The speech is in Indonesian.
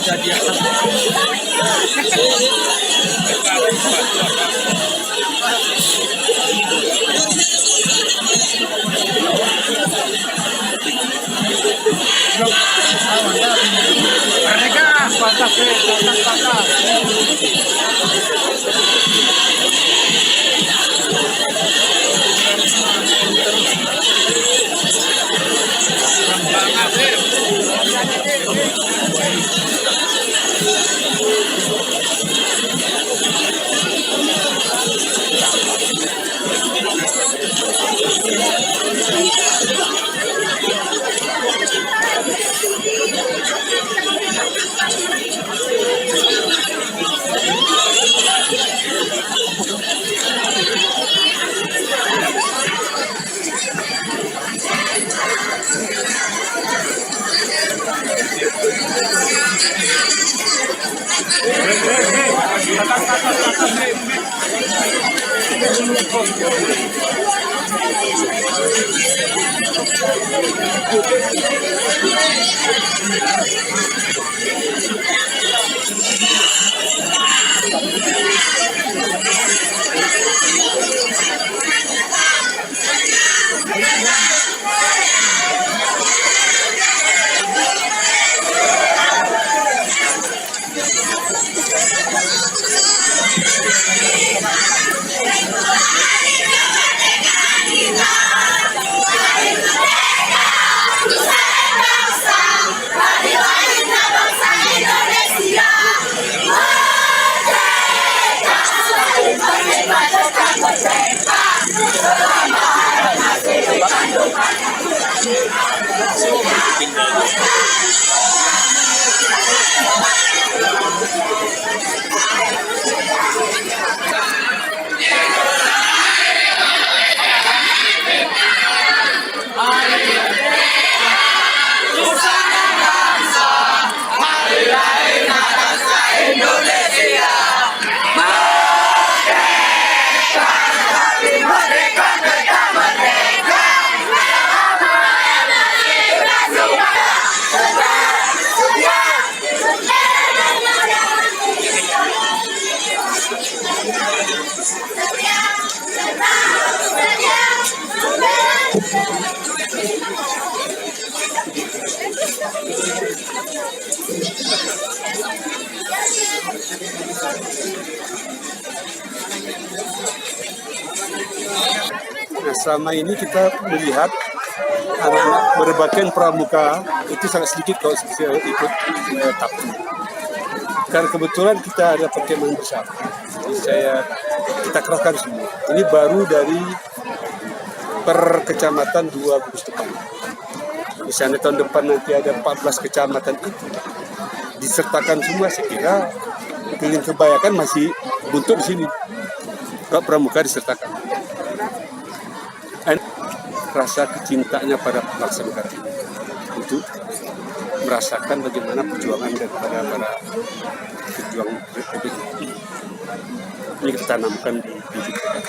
ada di atas. Mereka patah. Nah, selama ini kita melihat anak-anak berpakaian pramuka itu sangat sedikit kalau saya ikut tapu. Karena kebetulan kita ada perkemahan besar, jadi kita kerahkan semua. Ini baru dari per kecamatan 2 gugus depan. Misalnya tahun depan nanti ada 14 kecamatan itu disertakan semua. Saya kira keliling kebayakan masih buntu di sini. Kalau pramuka disertakan. Dan rasa kecintanya pada bangsa negara ini untuk merasakan bagaimana perjuangan daripada para pejuang republik ini kita tanamkan di diri kita.